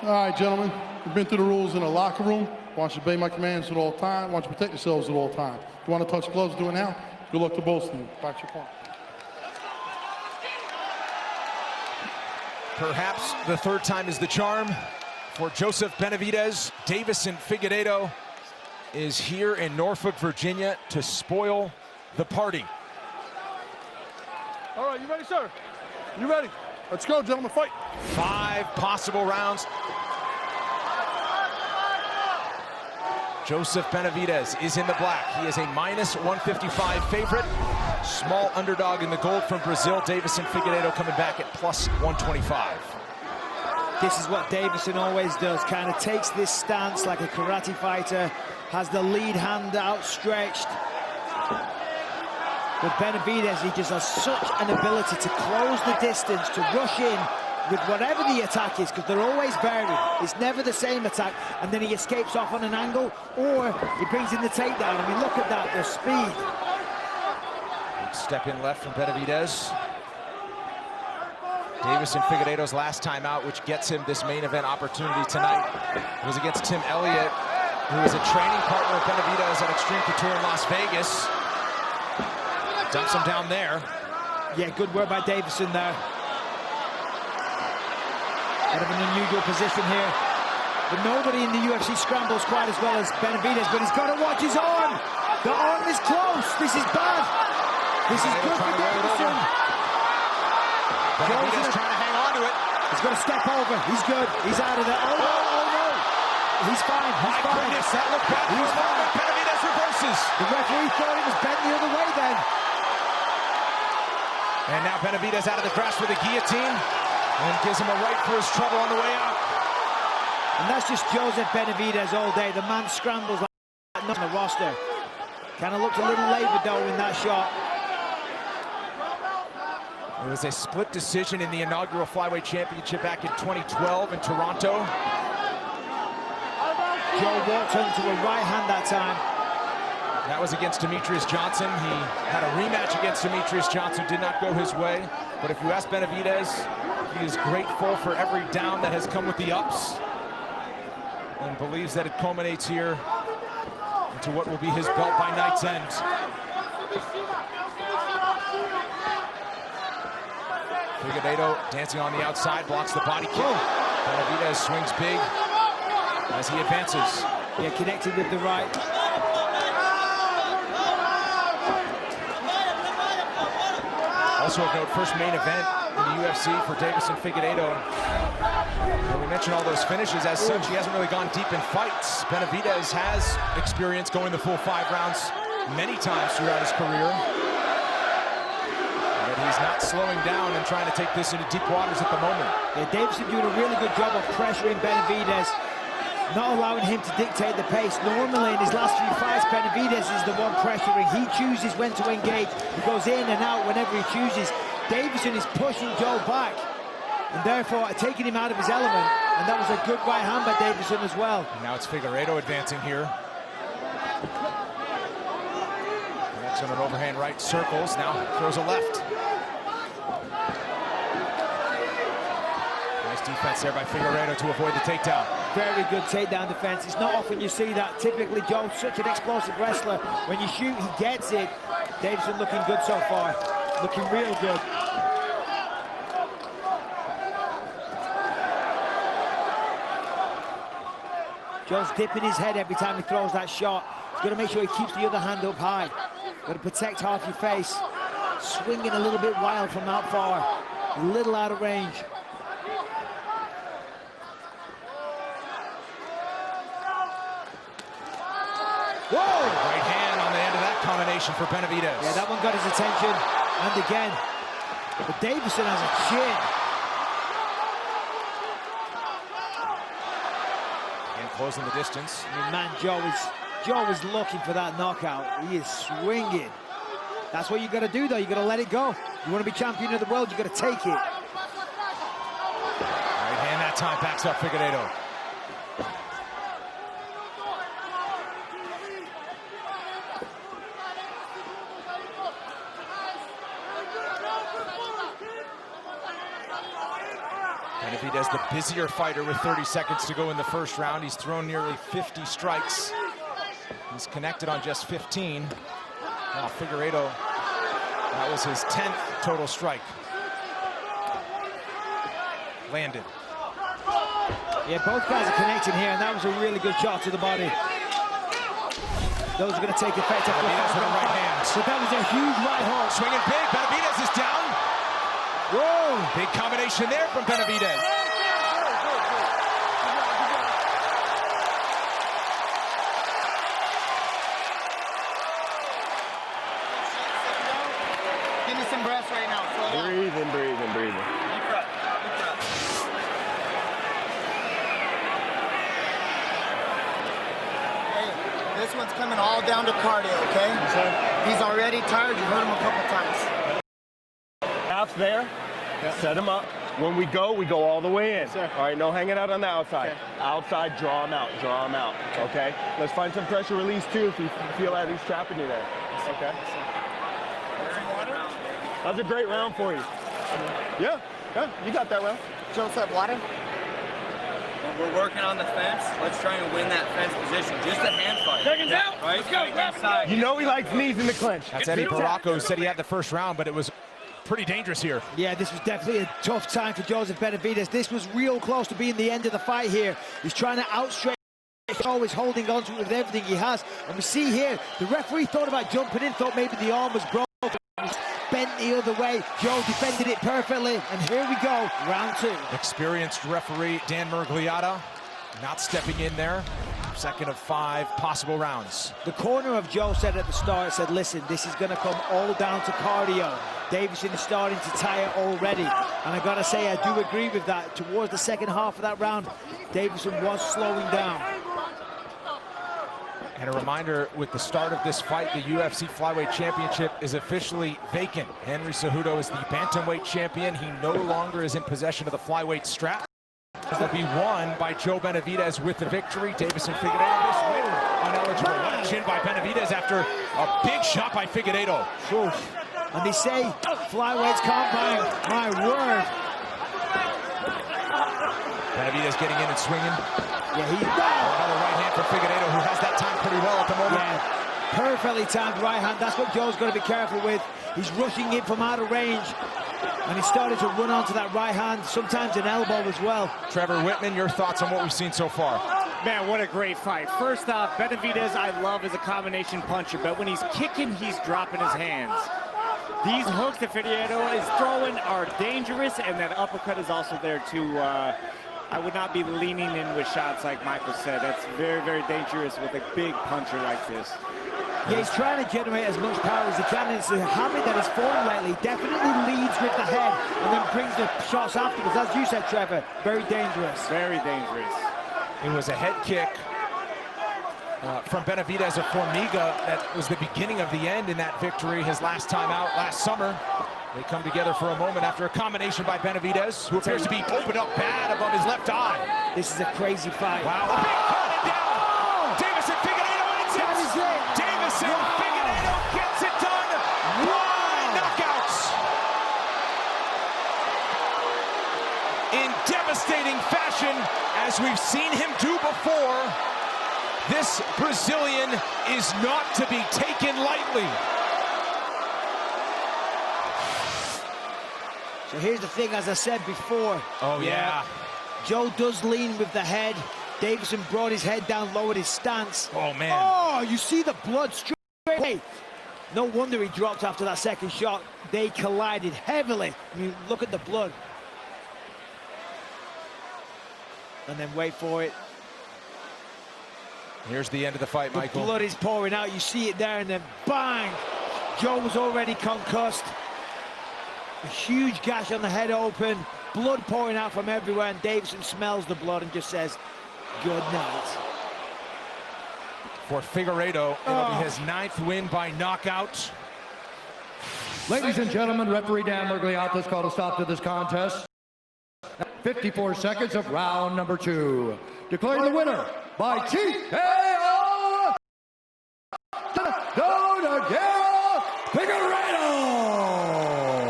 All right, gentlemen, we've been through the rules in the locker room. I want you to obey my commands at all times. I want you to protect yourselves at all times. If you want to touch gloves, do it now. Good luck to both of you. Back to your point. Perhaps the third time is the charm for Joseph Benavidez. Deiveson Figueiredo is here in Norfolk, Virginia to spoil the party. All right, you ready, sir? You ready? Let's go, gentlemen, fight. 5 possible rounds. Joseph Benavidez is in the black. He is a -155 favorite. Small underdog in the gold from Brazil. Deiveson Figueiredo coming back at +125. This is what Deiveson always does, kind of takes this stance like a karate fighter, has the lead hand outstretched. But Benavidez, he just has such an ability to close the distance, to rush in with whatever the attack is, because they're always varied. It's never the same attack, and then he escapes off on an angle, or he brings in the takedown. I mean, look at that, the speed. Big step in left from Benavidez. Deiveson Figueiredo's last time out, which gets him this main event opportunity tonight, was against Tim Elliott, who is a training partner of Benavidez at Extreme Couture in Las Vegas. Dumps him down there. Yeah, good work by Deiveson there. Bit of an unusual position here. But nobody in the UFC scrambles quite as well as Benavidez, but he's got to watch his arm. The arm is close. This is bad. This is good for Deiveson. Benavidez trying to hang on to it. He's got to step over. He's good. He's out of there. Oh, no, oh, no. He's fine. He's fine. Goodness, that looked bad. He's fine. Benavidez reverses. The referee thought it was bent the other way then. And now Benavidez out of the grasp with a guillotine and gives him a right for his trouble on the way out. And that's just Joseph Benavidez all day. The man scrambles like that on the roster. Kind of looked a little labored though in that shot. It was a split decision in the inaugural Flyweight Championship back in 2012 in Toronto. Joe walked home to a right hand that time. That was against Demetrius Johnson. He had a rematch against Demetrius Johnson, did not go his way. But if you ask Benavidez, he is grateful for every down that has come with the ups and believes that it culminates here into what will be his belt by night's end. Figueiredo dancing on the outside, blocks the body kick. Benavidez swings big as he advances. Yeah, connected with the right. Also of note, first main event in the UFC for Deiveson Figueiredo. We mentioned all those finishes. As such, he hasn't really gone deep in fights. Benavidez has experience going the full 5 rounds many times throughout his career. But he's not slowing down and trying to take this into deep waters at the moment. Yeah, Deiveson doing a really good job of pressuring Benavidez, not allowing him to dictate the pace. Normally in his last few fights, Benavidez is the one pressuring. He chooses when to engage. He goes in and out whenever he chooses. Deiveson is pushing Joe back and therefore taking him out of his element. And that was a good right hand by Deiveson as well. And now it's Figueiredo advancing here. Connects on an overhand right, circles, now throws a left. Nice defense there by Figueiredo to avoid the takedown. Very good takedown defense. It's not often you see that. Typically, Joe's such an explosive wrestler. When you shoot, he gets it. Deiveson looking good so far. Looking real good. Joe's dipping his head every time he throws that shot. He's got to make sure he keeps the other hand up high. Got to protect half your face. Swinging a little bit wild from that far. A little out of range. Whoa! Right hand on the end of that combination for Benavidez. Yeah, that one got his attention. And again. But Deiveson has a chin. Again, closing the distance. I mean, man, Joe is looking for that knockout. He is swinging. That's what you got to do, though. You got to let it go. You want to be champion of the world, you got to take it. Right hand that time, backs up Figueiredo. Benavidez, the busier fighter with 30 seconds to go in the first round. He's thrown nearly 50 strikes. He's connected on just 15. Now Figueiredo, that was his 10th total strike. Landed. Yeah, both guys are connecting here, and that was a really good shot to the body. Those are going to take effect after the Benavidez with a right hand. So that was a huge right hook. Swinging big, Benavidez is down. Whoa, big combination there from Benavidez. Give me some breaths right now. Slow down. Breathing. Deep breath. Deep breath. Hey, this one's coming all down to cardio, okay? Yes, sir. He's already tired. You heard him a couple times. Half there. Set him up. When we go all the way in. All right, no hanging out on the outside. Okay. Outside, draw him out, okay? Let's find some pressure release too if you feel that he's trapping you there, okay? That was a great round for you. Yeah, you got that round. Joseph, water? We're working on the fence. Let's try and win that fence position. Just a hand fight. Seconds out. Right? Let's go. Inside. You know he likes knees in the clinch. That's Eddie Baracco, who said he had the first round, but it was pretty dangerous here. Yeah, this was definitely a tough time for Joseph Benavidez. This was real close to being the end of the fight here. He's trying to outstretch. He's always holding on to it with everything he has. And we see here, the referee thought about jumping in, thought maybe the arm was broken. Bent the other way. Joe defended it perfectly. And here we go, round two. Experienced referee Dan Murgliata not stepping in there. Second of 5 possible rounds. The corner of Joe said at the start, said, listen, this is going to come all down to cardio. Deiveson is starting to tire already. And I got to say, I do agree with that. Towards the second half of that round, Deiveson was slowing down. And a reminder, with the start of this fight, the UFC Flyweight Championship is officially vacant. Henry Cejudo is the bantamweight champion. He no longer is in possession of the flyweight strap. It'll be won by Joe Benavidez with the victory. Deiveson Figueiredo, this win, uneligible. What a chin by Benavidez after a big shot by Figueiredo. Oof. And they say flyweights can't bang. My word. Benavidez getting in and swinging. Yeah, he's Another right hand for Figueiredo, who has that time pretty well at the moment. Yeah, perfectly timed right hand. That's what Joe's got to be careful with. He's rushing in from out of range. And he started to run onto that right hand, sometimes an elbow as well. Trevor Whitman, your thoughts on what we've seen so far? Man, what a great fight. First off, Benavidez I love as a combination puncher, but when he's kicking, he's dropping his hands. These hooks that Figueiredo is throwing are dangerous, and that uppercut is also there too. I would not be leaning in with shots like Michael said. That's very, very dangerous with a big puncher like this. Yeah, he's trying to generate as much power as he can, and it's a habit that has formed lately. Definitely leads with the head and then brings the shots afterwards. As you said, Trevor, very dangerous. Very dangerous. It was a head kick from Benavidez of Formiga that was the beginning of the end in that victory. His last time out last summer. They come together for a moment after a combination by Benavidez, who appears to be opened up bad above his left eye. This is a crazy fight. Wow, a big cut down. Deiveson Figueiredo, and it's it. Deiveson Figueiredo gets it done. 1 knockouts. In devastating fashion, as we've seen him do before, this Brazilian is not to be taken lightly. So here's the thing, as I said before. Oh, yeah. Joe does lean with the head. Deiveson brought his head down, lowered his stance. Oh, man. Oh, you see the blood straight away. No wonder he dropped after that second shot. They collided heavily. I mean, look at the blood. And then wait for it. Here's the end of the fight, Michael. The blood is pouring out. You see it there, and then bang! Joe was already concussed. A huge gash on the head open. Blood pouring out from everywhere, and Deiveson smells the blood and just says, good night. For Figueiredo, it'll be his 9th win by knockout. Ladies and gentlemen, referee Dan Murgliata has called a stop to this contest. 54 seconds of round number 2. Declaring the winner by TKO.